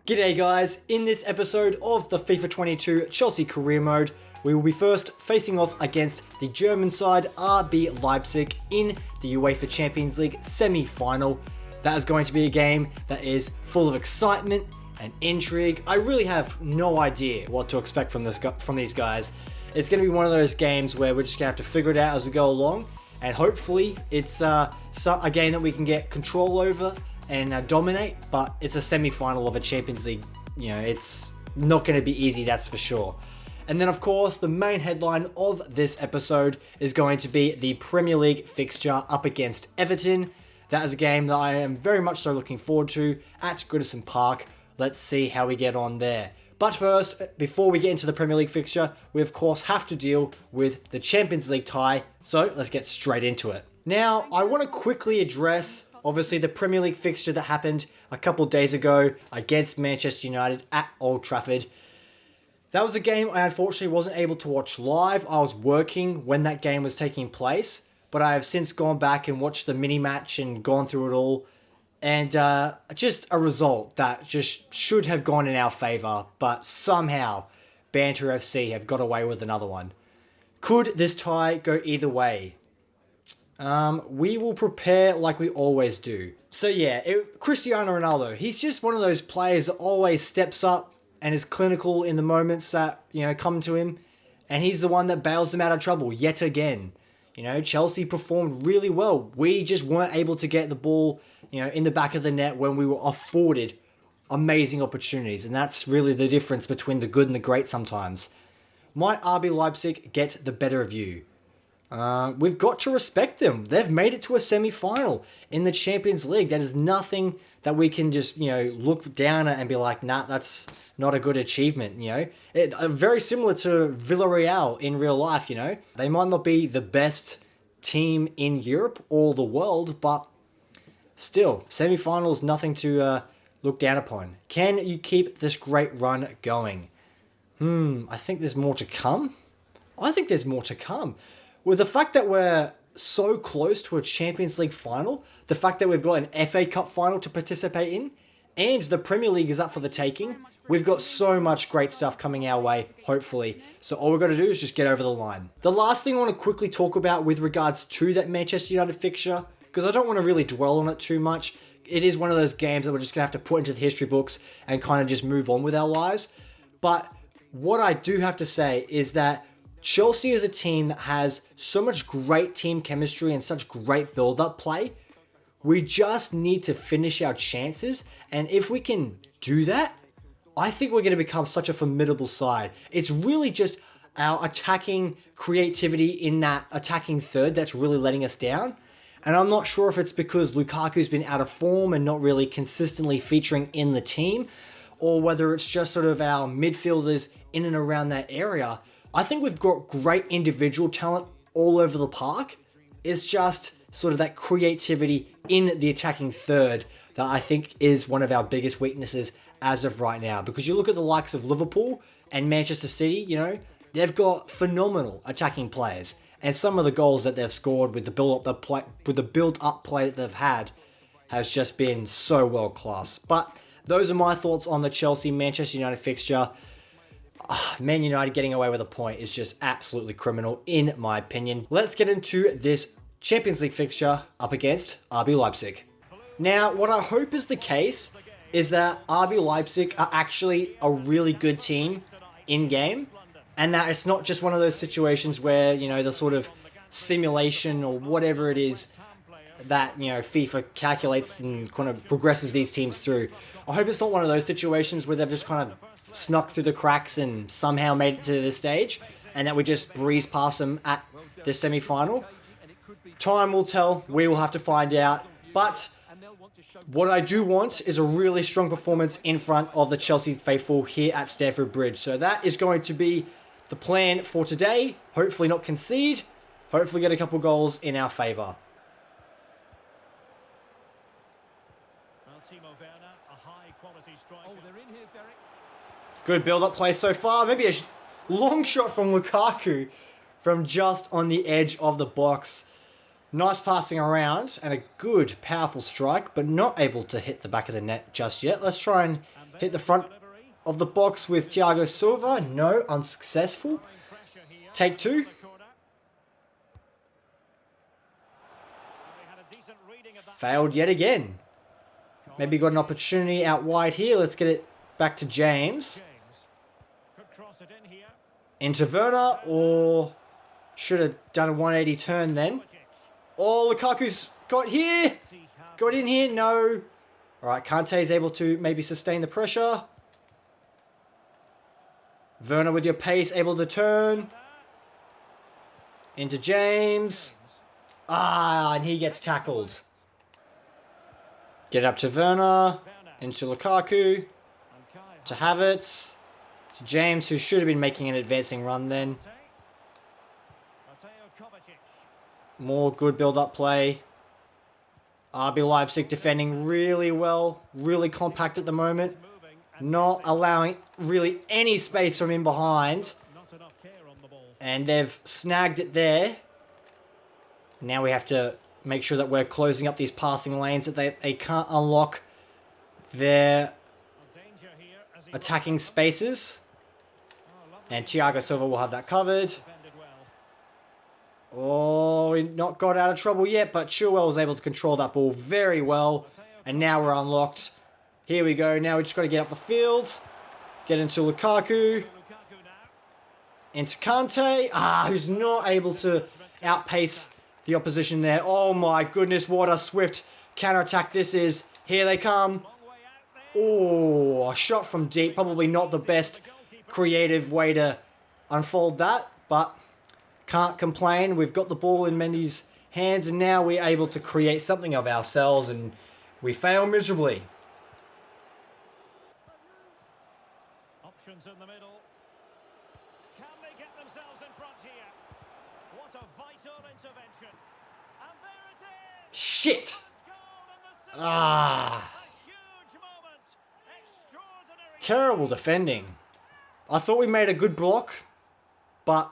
G'day guys, in this episode of the FIFA 22 Chelsea Career Mode, we will be first facing off against the German side RB Leipzig in the UEFA Champions League semi-final. That is going to be a game that is full of excitement and intrigue. I really have no idea what to expect from these guys. It's going to be one of those games where we're just going to have to figure it out as we go along, and hopefully it's a game that we can get control over and dominate, but it's a semi-final of a Champions League. You know, it's not going to be easy, that's for sure. And then, of course, the main headline of this episode is going to be the Premier League fixture up against Everton. That is a game that I am very much so looking forward to at Goodison Park. Let's see how we get on there. But first, before we get into the Premier League fixture, we of course have to deal with the Champions League tie, so let's get straight into it. Now, I want to quickly address, obviously, the Premier League fixture that happened a couple days ago against Manchester United at Old Trafford. That was a game I unfortunately wasn't able to watch live. I was working when that game was taking place, but I have since gone back and watched the mini-match and gone through it all. And just a result that just should have gone in our favour, but somehow Banter FC have got away with another one. Could this tie go either way? We will prepare like we always do. So yeah, Cristiano Ronaldo, he's just one of those players that always steps up and is clinical in the moments that, you know, come to him. And he's the one that bails them out of trouble yet again. You know, Chelsea performed really well. We just weren't able to get the ball, you know, in the back of the net when we were afforded amazing opportunities. And that's really the difference between the good and the great sometimes. Might RB Leipzig get the better of you? We've got to respect them. They've made it to a semi-final in the Champions League. That is nothing that we can just, you know, look down at and be like, nah, that's not a good achievement, you know. Very similar to Villarreal in real life, you know. They might not be the best team in Europe or the world, but still, semi-finals, nothing to look down upon. Can you keep this great run going? I think there's more to come. I think there's more to come. With the fact that we're so close to a Champions League final, the fact that we've got an FA Cup final to participate in, and the Premier League is up for the taking, we've got so much great stuff coming our way, hopefully. So all we've got to do is just get over the line. The last thing I want to quickly talk about with regards to that Manchester United fixture, because I don't want to really dwell on it too much. It is one of those games that we're just going to have to put into the history books and kind of just move on with our lives. But what I do have to say is that Chelsea is a team that has so much great team chemistry and such great build-up play. We just need to finish our chances, and if we can do that, I think we're going to become such a formidable side. It's really just our attacking creativity in that attacking third that's really letting us down. And I'm not sure if it's because Lukaku's been out of form and not really consistently featuring in the team, or whether it's just sort of our midfielders in and around that area. I think we've got great individual talent all over the park. It's just sort of that creativity in the attacking third that I think is one of our biggest weaknesses as of right now. Because you look at the likes of Liverpool and Manchester City, you know, they've got phenomenal attacking players. And some of the goals that they've scored with the build-up play that they've had has just been so world class. But those are my thoughts on the Chelsea-Manchester United fixture. Man United getting away with a point is just absolutely criminal, in my opinion. Let's get into this Champions League fixture up against RB Leipzig. Now, what I hope is the case is that RB Leipzig are actually a really good team in-game, and that it's not just one of those situations where, you know, the sort of simulation or whatever it is that, you know, FIFA calculates and kind of progresses these teams through. I hope it's not one of those situations where they've just kind of snuck through the cracks and somehow made it to this stage, and that we just breeze past them at the semi-final. Time will tell. We will have to find out. But what I do want is a really strong performance in front of the Chelsea faithful here at Stamford Bridge. So that is going to be the plan for today. Hopefully not concede. Hopefully get a couple goals in our favour. Good build-up play so far. Maybe a long shot from Lukaku from just on the edge of the box. Nice passing around and a good, powerful strike, but not able to hit the back of the net just yet. Let's try and Hit the front of the box with Thiago Silva. No, unsuccessful. Take two. Failed yet again. Maybe got an opportunity out wide here. Let's get it back to James. Into Werner, or should have done a 180 turn then. Oh, Lukaku's got here. Got in here. No. All right, Kante is able to maybe sustain the pressure. Werner with your pace, able to turn. Into James. Ah, and he gets tackled. Get up to Werner. Into Lukaku. To Havertz. To James, who should have been making an advancing run then. More good build-up play. RB Leipzig defending really well. Really compact at the moment. Not allowing really any space from in behind. And they've snagged it there. Now we have to make sure that we're closing up these passing lanes, that they can't unlock their attacking spaces. And Thiago Silva will have that covered. Oh, we not got out of trouble yet, but Chilwell was able to control that ball very well. And now we're unlocked. Here we go. Now we just got to get up the field. Get into Lukaku. Into Kante. Who's not able to outpace the opposition there. Oh my goodness, what a swift counter-attack this is. Here they come. Oh, a shot from deep. Probably not the best creative way to unfold that, but can't complain. We've got the ball in Mendy's hands, and now we're able to create something of ourselves, and we fail miserably. Options in the middle. Can they get themselves in front here? What a vital intervention. And there it is. Shit. Terrible defending. I thought we made a good block, but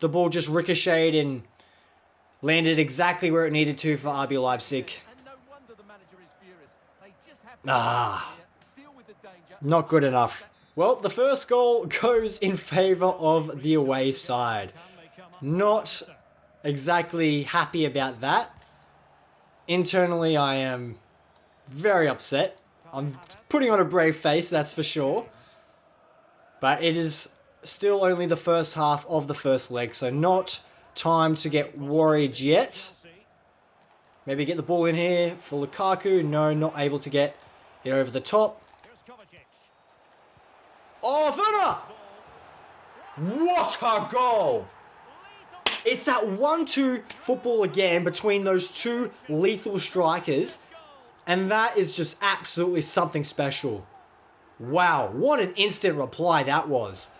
the ball just ricocheted and landed exactly where it needed to for RB Leipzig. Not good enough. Well, the first goal goes in favour of the away side. Not exactly happy about that. Internally, I am very upset. I'm putting on a brave face, that's for sure. But it is still only the first half of the first leg, so not time to get worried yet. Maybe get the ball in here for Lukaku. No, not able to get it over the top. Oh, Werner! What a goal! It's that 1-2 football again between those two lethal strikers. And that is just absolutely something special. Wow, what an instant reply that was.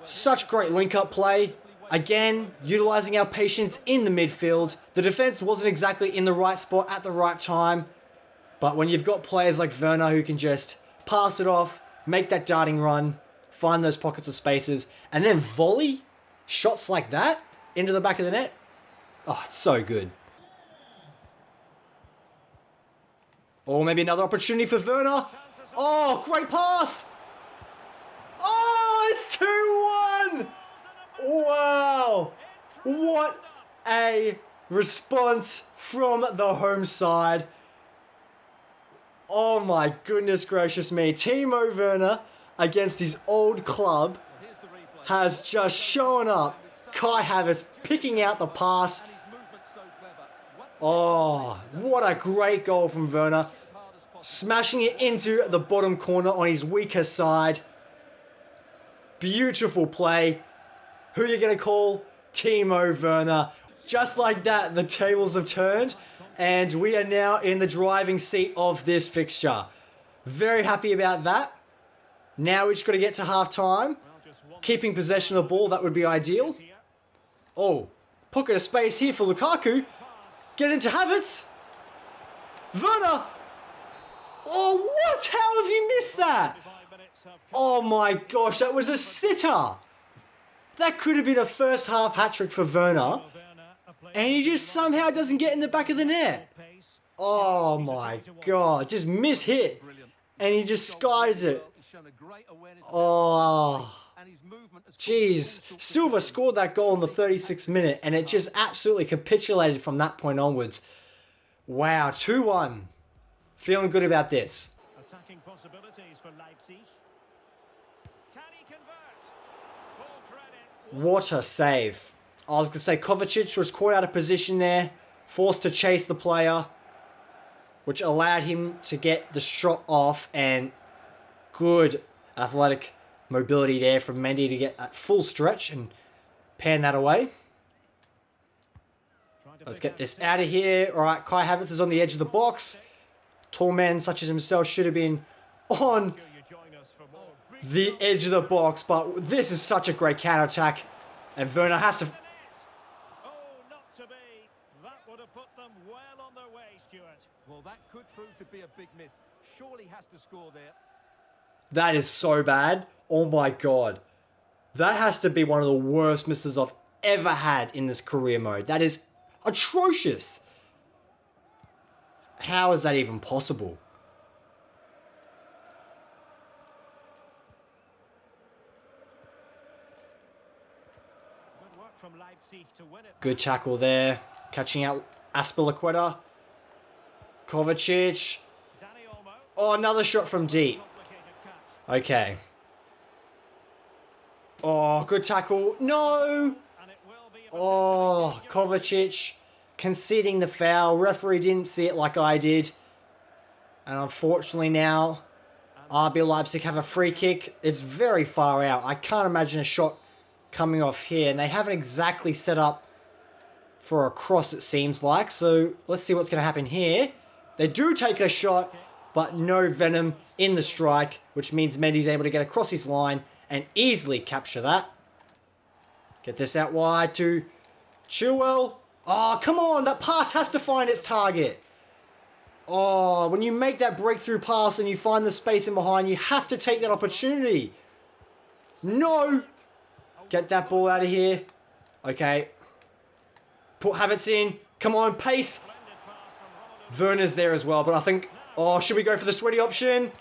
Such great link-up play. Again, utilising our patience in the midfield. The defence wasn't exactly in the right spot at the right time. But when you've got players like Werner who can just pass it off, make that darting run, find those pockets of spaces, and then volley shots like that into the back of the net. Oh, it's so good. Or maybe another opportunity for Werner. Oh, great pass. Oh, it's 2-1. Wow. What a response from the home side. Oh my goodness gracious me. Timo Werner against his old club has just shown up. Kai Havertz picking out the pass. Oh, what a great goal from Werner. Smashing it into the bottom corner on his weaker side. Beautiful play. Who are you going to call? Timo Werner. Just like that, the tables have turned. And we are now in the driving seat of this fixture. Very happy about that. Now we just got to get to half-time. Keeping possession of the ball, that would be ideal. Oh, pocket of space here for Lukaku. Get into Havertz. Werner. Oh, what? How have you missed that? Oh my gosh, that was a sitter. That could have been a first half hat-trick for Werner. And he just somehow doesn't get in the back of the net. Oh my god, just mishit. and he just skies it. Oh, jeez. Silva scored that goal in the 36th minute, and it just absolutely capitulated from that point onwards. Wow, 2-1. Feeling good about this. Attacking possibilities for Leipzig. Can he convert? Full credit. What a save. I was going to say Kovacic was caught out of position there, forced to chase the player, which allowed him to get the shot off, and good athletic mobility there from Mendy to get that full stretch and pan that away. Let's get this out of here. All right, Kai Havertz is on the edge of the box. Tall men such as himself should have been on the edge of the box, but this is such a great counter-attack, and Werner has to... Oh, not to be. That would have put them well on their way, Stuart. Well, that could prove to be a big miss. Surely has to score there. That is so bad. Oh my god. That has to be one of the worst misses I've ever had in this career mode. That is atrocious. How is that even possible? Good work from Leipzig to win it. Good tackle there. Catching out Aspilicueta. Kovacic. Danny Olmo. Oh, another shot from deep. Complicated catch. Okay. Oh, good tackle. No! And it will be Oh, Kovacic conceding the foul. Referee didn't see it like I did. And unfortunately now, RB Leipzig have a free kick. It's very far out. I can't imagine a shot coming off here. And they haven't exactly set up for a cross, it seems like. So let's see what's going to happen here. They do take a shot, but no venom in the strike, which means Mendy's able to get across his line and easily capture that. Get this out wide to Chilwell. Oh, come on. That pass has to find its target. Oh, when you make that breakthrough pass and you find the space in behind, you have to take that opportunity. No. Get that ball out of here. Okay. Put Havertz in. Come on, pace. Werner's there as well, but I think... Oh, should we go for the sweaty option?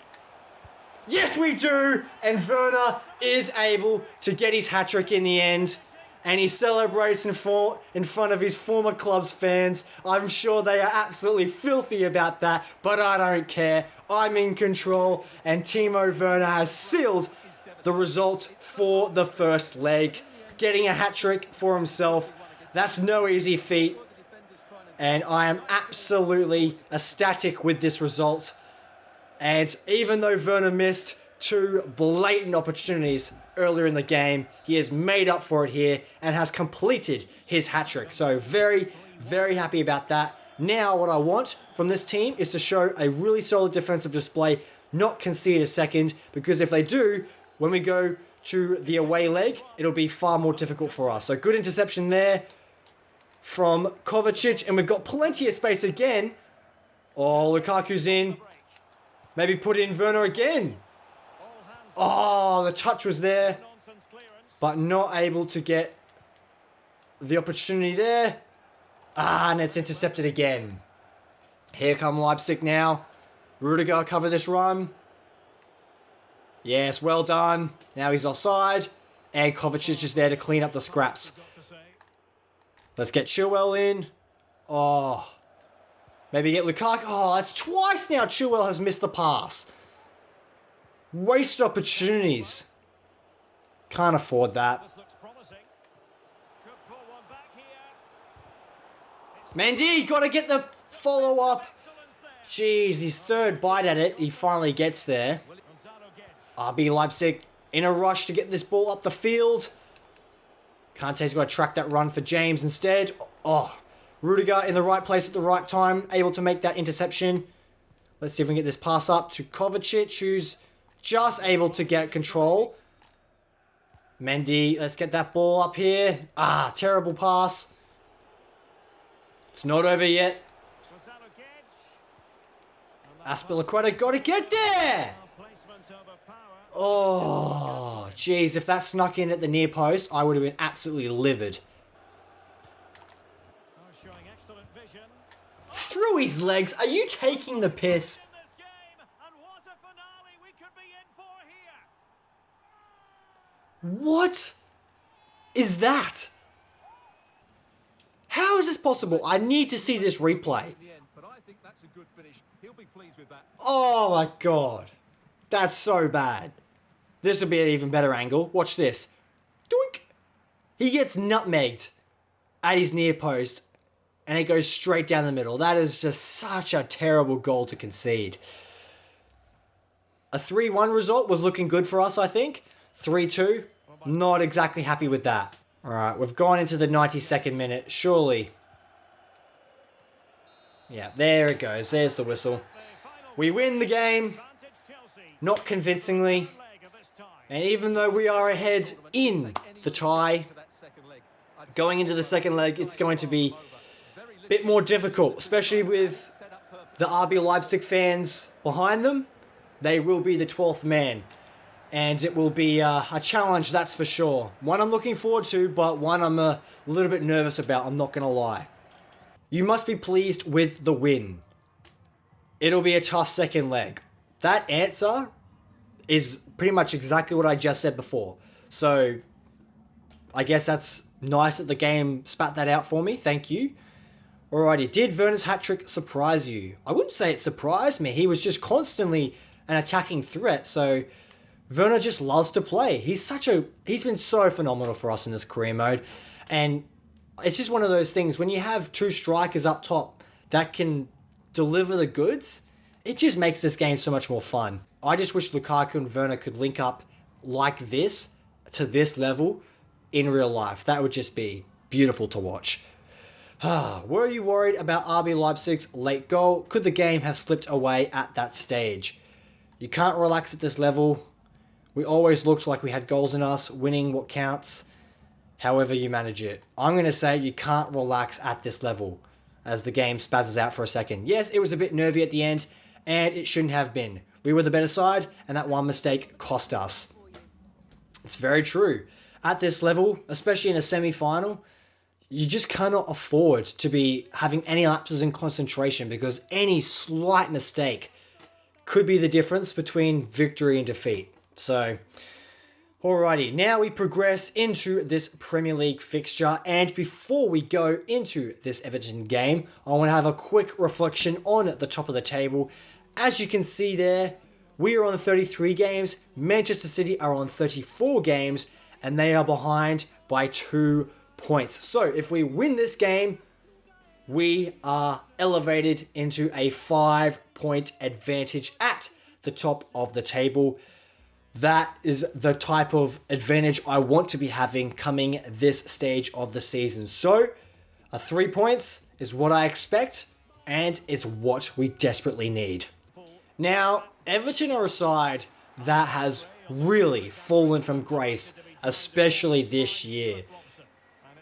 Yes, we do! And Werner is able to get his hat-trick in the end. And he celebrates in front of his former club's fans. I'm sure they are absolutely filthy about that, but I don't care. I'm in control, and Timo Werner has sealed the result for the first leg. Getting a hat-trick for himself. That's no easy feat. And I am absolutely ecstatic with this result. And even though Werner missed two blatant opportunities earlier in the game, he has made up for it here and has completed his hat-trick. So very, very happy about that. Now what I want from this team is to show a really solid defensive display, not concede a second, because if they do, when we go to the away leg, it'll be far more difficult for us. So good interception there from Kovacic, and we've got plenty of space again. Oh, Lukaku's in. Maybe put in Werner again. Oh, the touch was there, but not able to get the opportunity there. Ah, and it's intercepted again. Here come Leipzig now. Rudiger cover this run. Yes, well done. Now he's offside. And Kovacic is just there to clean up the scraps. Let's get Chilwell in. Oh. Maybe get Lukaku. Oh, that's twice now Chilwell has missed the pass. Wasted opportunities. Can't afford that. Mendy, got to get the follow-up. Jeez, his third bite at it. He finally gets there. RB Leipzig in a rush to get this ball up the field. Kante's got to track that run for James instead. Oh, Rudiger in the right place at the right time, able to make that interception. Let's see if we can get this pass up to Kovacic, who's just able to get control. Mendy, let's get that ball up here. Ah, terrible pass. It's not over yet. Aspilicueta got to get there. Oh, jeez, if that snuck in at the near post, I would have been absolutely livid. Through his legs, are you taking the piss? What is that? How is this possible? I need to see this replay. In the end, but I think that's a good finish. He'll be pleased with that. Oh my god. That's so bad. This will be an even better angle. Watch this. Doink! He gets nutmegged at his near post and it goes straight down the middle. That is just such a terrible goal to concede. A 3-1 result was looking good for us, I think. 3-2, not exactly happy with that. Alright, we've gone into the 92nd minute, surely. Yeah, there it goes. There's the whistle. We win the game, not convincingly. And even though we are ahead in the tie, going into the second leg, it's going to be a bit more difficult, especially with the RB Leipzig fans behind them. They will be the 12th man. And it will be a challenge, that's for sure. One I'm looking forward to, but one I'm a little bit nervous about, I'm not going to lie. You must be pleased with the win. It'll be a tough second leg. That answer is pretty much exactly what I just said before. So, I guess that's nice that the game spat that out for me, thank you. Alrighty, did Werner's hat-trick surprise you? I wouldn't say it surprised me, he was just constantly an attacking threat, so Werner just loves to play. He's been so phenomenal for us in this career mode. And it's just one of those things, when you have two strikers up top that can deliver the goods, it just makes this game so much more fun. I just wish Lukaku and Werner could link up like this, to this level, in real life. That would just be beautiful to watch. Were you worried about RB Leipzig's late goal? Could the game have slipped away at that stage? You can't relax at this level. We always looked like we had goals in us, winning what counts, however you manage it. I'm going to say you can't relax at this level as the game spazzes out for a second. Yes, it was a bit nervy at the end, and it shouldn't have been. We were the better side, and that one mistake cost us. It's very true. At this level, especially in a semi-final, you just cannot afford to be having any lapses in concentration because any slight mistake could be the difference between victory and defeat. So, alrighty, now we progress into this Premier League fixture, and before we go into this Everton game, I want to have a quick reflection on the top of the table. As you can see there, we are on 33 games, Manchester City are on 34 games, and they are behind by 2 points. So, if we win this game, we are elevated into a 5-point advantage at the top of the table. That is the type of advantage I want to be having coming this stage of the season. So, 3 points is what I expect, and is what we desperately need. Now, Everton are a side that has really fallen from grace, especially this year.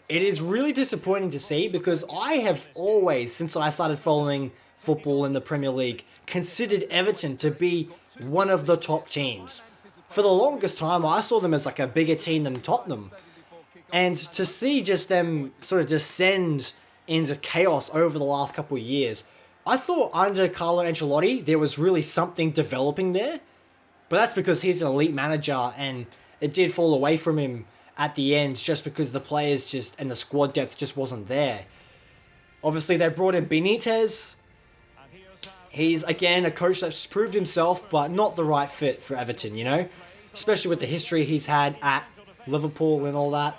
It is really disappointing to see because I have always, since I started following football in the Premier League, considered Everton to be one of the top teams. For the longest time, I saw them as like a bigger team than Tottenham. And to see just them sort of descend into chaos over the last couple of years, I thought under Carlo Ancelotti, there was really something developing there. But that's because he's an elite manager and it did fall away from him at the end just because the players just and the squad depth just wasn't there. Obviously, they brought in Benitez. He's, again, a coach that's proved himself, but not the right fit for Everton, you know? Especially with the history he's had at Liverpool and all that.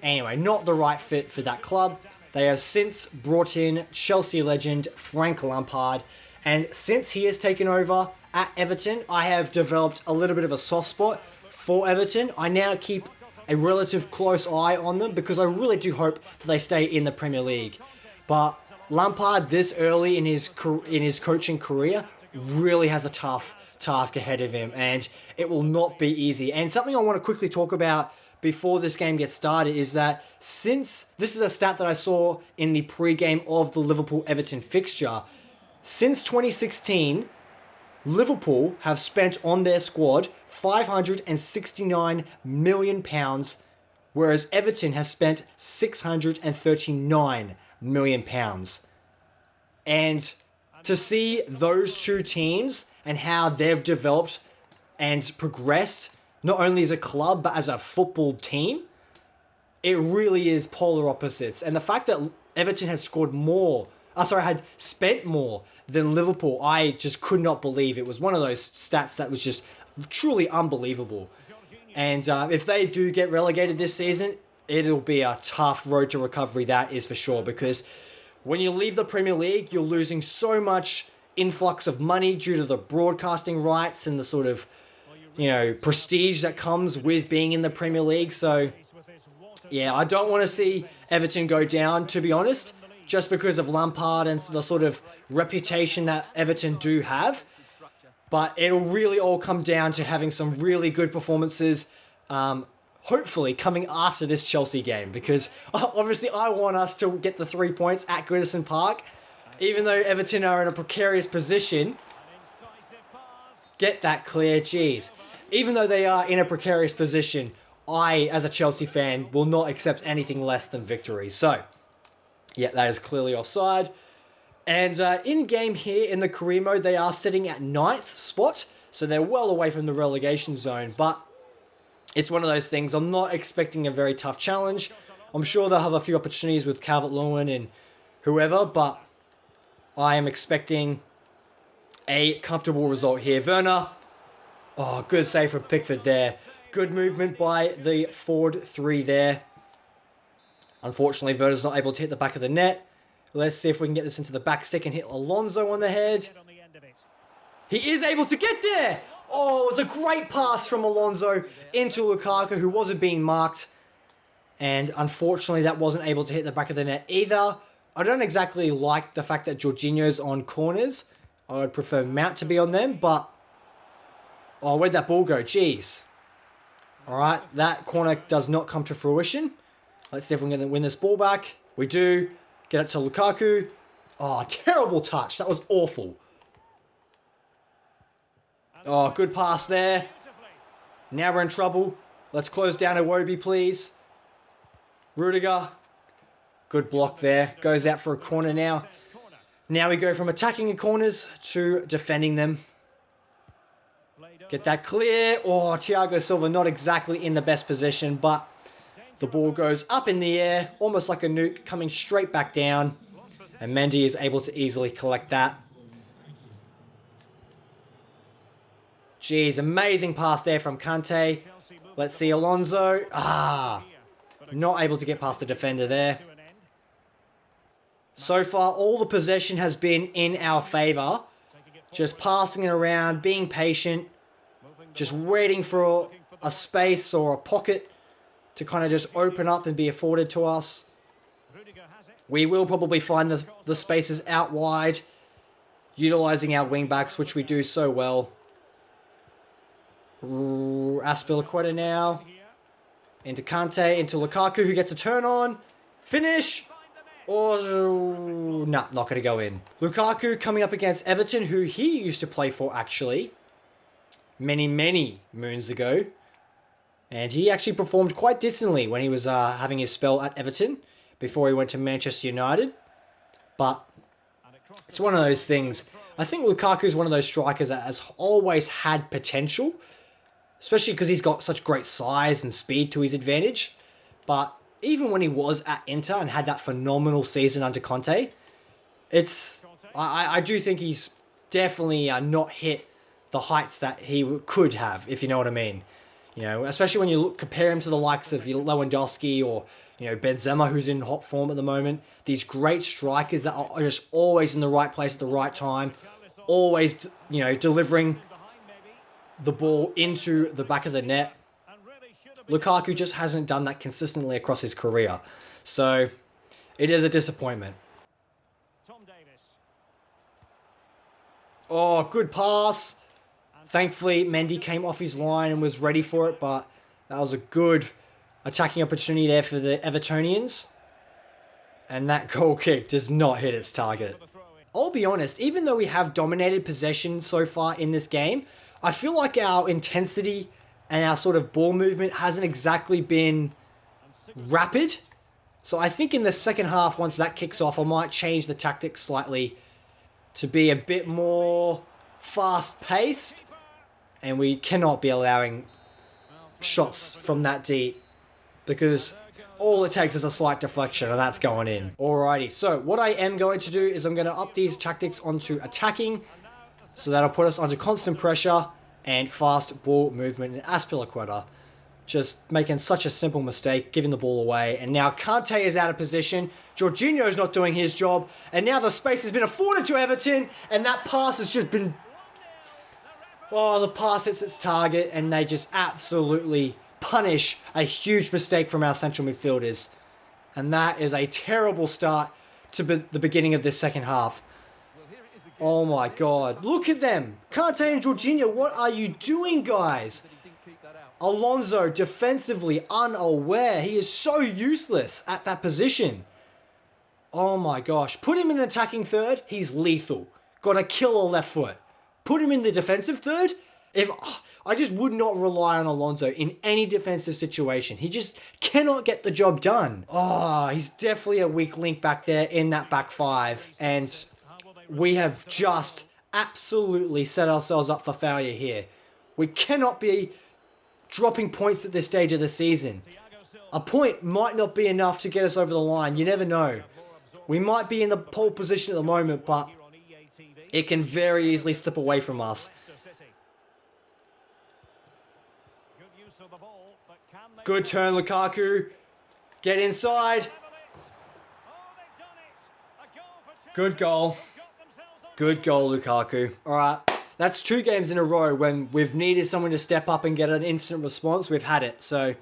Anyway, not the right fit for that club. They have since brought in Chelsea legend Frank Lampard. And since he has taken over at Everton, I have developed a little bit of a soft spot for Everton. I now keep a relative close eye on them because I really do hope that they stay in the Premier League. But Lampard, this early in his coaching career, really has a tough task ahead of him, and it will not be easy. And something I want to quickly talk about before this game gets started is that since this is a stat that I saw in the pre-game of the Liverpool-Everton fixture, since 2016, Liverpool have spent on their squad £569 million, whereas Everton has spent £639 million. And to see those two teams and how they've developed and progressed not only as a club, but as a football team, it really is polar opposites. And the fact that Everton had had spent more than Liverpool, I just could not believe. It was one of those stats that was just truly unbelievable. And if they do get relegated this season, it'll be a tough road to recovery, that is for sure. Because when you leave the Premier League, you're losing so much influx of money due to the broadcasting rights and the sort of, prestige that comes with being in the Premier League. So, yeah, I don't want to see Everton go down, to be honest, just because of Lampard and the sort of reputation that Everton do have. But it'll really all come down to having some really good performances, hopefully coming after this Chelsea game. Because obviously I want us to get the 3 points at Goodison Park. Even though Everton are in a precarious position, get that clear, jeez. Even though they are in a precarious position, I, as a Chelsea fan, will not accept anything less than victory. So, yeah, that is clearly offside. And in-game here in the career mode, they are sitting at 9th spot. So they're well away from the relegation zone. But it's one of those things. I'm not expecting a very tough challenge. I'm sure they'll have a few opportunities with Calvert-Lewin and whoever. But I am expecting a comfortable result here. Werner. Oh, good save from Pickford there. Good movement by the forward 3 there. Unfortunately, Werner's not able to hit the back of the net. Let's see if we can get this into the back stick and hit Alonso on the head. He is able to get there! Oh, it was a great pass from Alonso into Lukaku, who wasn't being marked. And unfortunately, that wasn't able to hit the back of the net either. I don't exactly like the fact that Jorginho's on corners. I would prefer Mount to be on them, but... Oh, where'd that ball go? Jeez. Alright, that corner does not come to fruition. Let's see if we can win this ball back. We do. Get it to Lukaku. Oh, terrible touch. That was awful. Oh, good pass there. Now we're in trouble. Let's close down Iwobi, please. Rudiger. Good block there. Goes out for a corner now. Now we go from attacking the corners to defending them. Get that clear. Oh, Thiago Silva not exactly in the best position, but the ball goes up in the air, almost like a nuke, coming straight back down. And Mendy is able to easily collect that. Jeez, amazing pass there from Kante. Let's see Alonso. Not able to get past the defender there. So far, all the possession has been in our favour. Just passing it around, being patient. Just waiting for a space or a pocket to kind of just open up and be afforded to us. We will probably find the spaces out wide, utilising our wing-backs, which we do so well. Aspilicueta now. Into Kante, into Lukaku, who gets a turn on. Finish! Oh, nah, not going to go in. Lukaku coming up against Everton, who he used to play for, actually. Many, many moons ago. And he actually performed quite decently when he was having his spell at Everton before he went to Manchester United. But it's one of those things. I think Lukaku is one of those strikers that has always had potential, especially because he's got such great size and speed to his advantage. But even when he was at Inter and had that phenomenal season under Conte, I do think he's definitely not hit the heights that he could have, if you know what I mean. You know, especially when you compare him to the likes of Lewandowski or, Benzema, who's in hot form at the moment. These great strikers that are just always in the right place at the right time. Always, delivering the ball into the back of the net. Lukaku just hasn't done that consistently across his career. So, it is a disappointment. Oh, good pass. Thankfully, Mendy came off his line and was ready for it, but that was a good attacking opportunity there for the Evertonians. And that goal kick does not hit its target. I'll be honest, even though we have dominated possession so far in this game, I feel like our intensity and our sort of ball movement hasn't exactly been rapid. So I think in the second half, once that kicks off, I might change the tactics slightly to be a bit more fast-paced. And we cannot be allowing shots from that deep because all it takes is a slight deflection and that's going in. Alrighty, so what I am going to do is I'm going to up these tactics onto attacking. So that'll put us onto constant pressure and fast ball movement in Aspilicueta. Just making such a simple mistake, giving the ball away. And now Kante is out of position. Jorginho's not doing his job. And now the space has been afforded to Everton. And that pass has just been... Oh, the pass hits its target. And they just absolutely punish a huge mistake from our central midfielders. And that is a terrible start to the beginning of this second half. Oh my god. Look at them. Kante and Jorginho, what are you doing, guys? Alonso defensively unaware. He is so useless at that position. Oh my gosh. Put him in an attacking third. He's lethal. Got a killer left foot. Put him in the defensive third. I just would not rely on Alonso in any defensive situation. He just cannot get the job done. Oh, he's definitely a weak link back there in that back five. And we have just absolutely set ourselves up for failure here. We cannot be dropping points at this stage of the season. A point might not be enough to get us over the line. You never know. We might be in the pole position at the moment, but it can very easily slip away from us. Good turn, Lukaku. Get inside. Good goal. Good goal, Lukaku. All right. That's 2 games in a row when we've needed someone to step up and get an instant response. We've had it. So,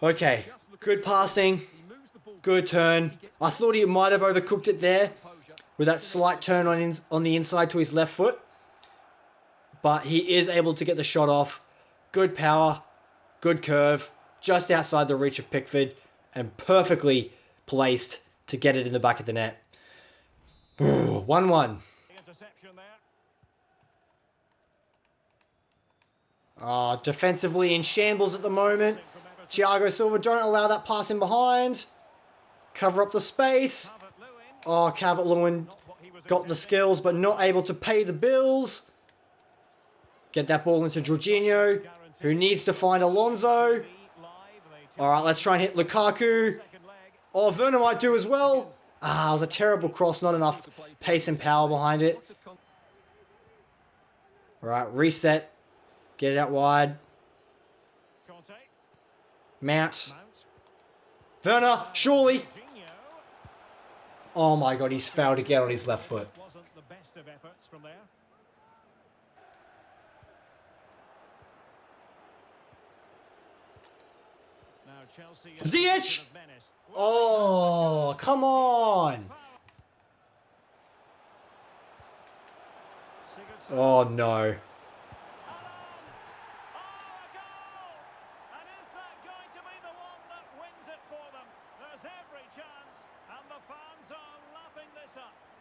okay. Good passing. Good turn. I thought he might have overcooked it there with that slight turn on the inside to his left foot. But he is able to get the shot off. Good power. Good curve. Just outside the reach of Pickford. And perfectly placed to get it in the back of the net. 1-1. Defensively in shambles at the moment. Thiago Silva, don't allow that pass in behind. Cover up the space. Oh, Calvert-Lewin got the skills but not able to pay the bills. Get that ball into Jorginho, who needs to find Alonso. Alright, let's try and hit Lukaku. Oh, Werner might do as well. It was a terrible cross, not enough pace and power behind it. Alright, reset. Get it out wide. Mount. Werner, surely. Oh my god, he's failed again on his left foot. Ziyech! Oh, come on. Oh no.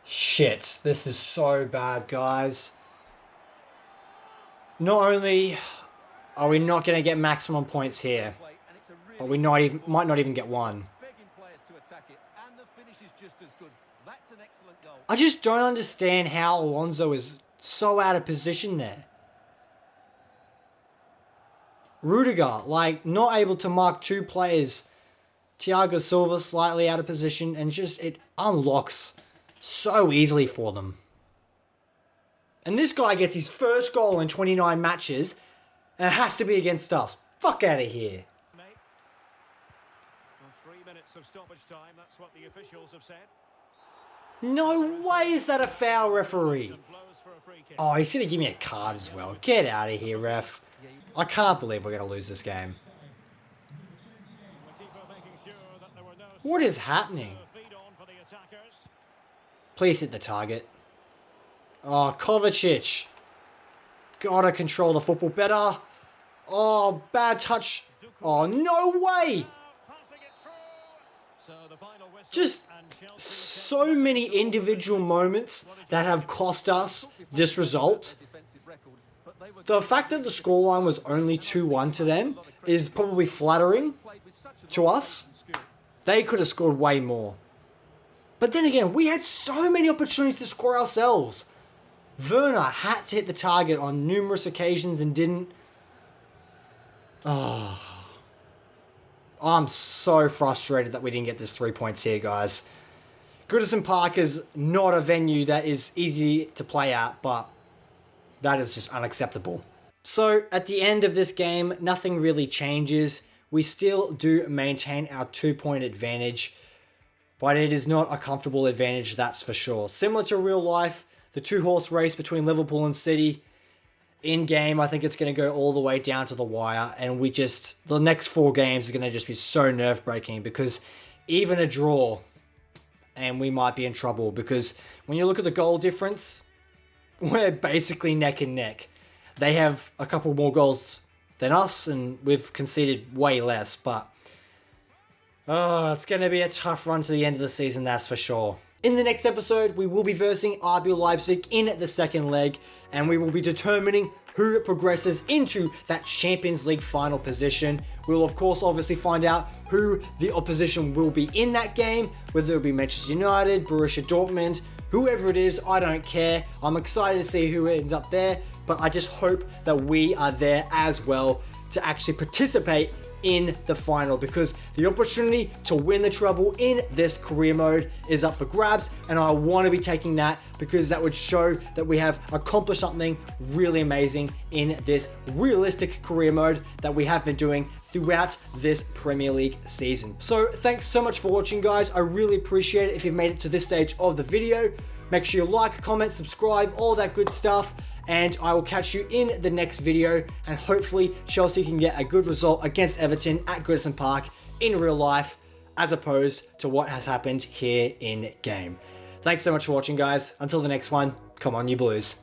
Shit, this is so bad, guys. Not only are we not going to get maximum points here, but we might not even get one. I just don't understand how Alonso is so out of position there. Rudiger, like, not able to mark 2 players. Thiago Silva slightly out of position, and just it unlocks so easily for them. And this guy gets his first goal in 29 matches, and it has to be against us. Fuck out of here. 3 minutes of stoppage time, that's what the officials have said. No way is that a foul, referee. Oh, he's going to give me a card as well. Get out of here, ref. I can't believe we're going to lose this game. What is happening? Please hit the target. Oh, Kovacic. Gotta control the football better. Oh, bad touch. Oh, no way. Just so many individual moments that have cost us this result. The fact that the scoreline was only 2-1 to them is probably flattering to us. They could have scored way more. But then again, we had so many opportunities to score ourselves. Werner had to hit the target on numerous occasions and didn't. I'm so frustrated that we didn't get this 3 points here, guys. Goodison Park is not a venue that is easy to play at, but that is just unacceptable. So at the end of this game, nothing really changes. We still do maintain our 2-point advantage, but it is not a comfortable advantage, that's for sure. Similar to real life, the 2-horse race between Liverpool and City, in game, I think it's going to go all the way down to the wire, and the next 4 games are going to just be so nerve-breaking, because even a draw, and we might be in trouble, because when you look at the goal difference, we're basically neck and neck. They have a couple more goals than us, and we've conceded way less, but it's going to be a tough run to the end of the season, that's for sure. In the next episode, we will be versing RB Leipzig in the second leg, and we will be determining who progresses into that Champions League final position. We'll of course obviously find out who the opposition will be in that game, whether it will be Manchester United, Borussia Dortmund, whoever it is, I don't care. I'm excited to see who ends up there, but I just hope that we are there as well to actually participate in the final, because the opportunity to win the treble in this career mode is up for grabs, and I want to be taking that, because that would show that we have accomplished something really amazing in this realistic career mode that we have been doing throughout this Premier League season. So thanks so much for watching, guys. I really appreciate it if you've made it to this stage of the video. Make sure you like, comment, subscribe, all that good stuff. And I will catch you in the next video, and hopefully Chelsea can get a good result against Everton at Goodison Park in real life, as opposed to what has happened here in game. Thanks so much for watching, guys. Until the next one, come on you Blues.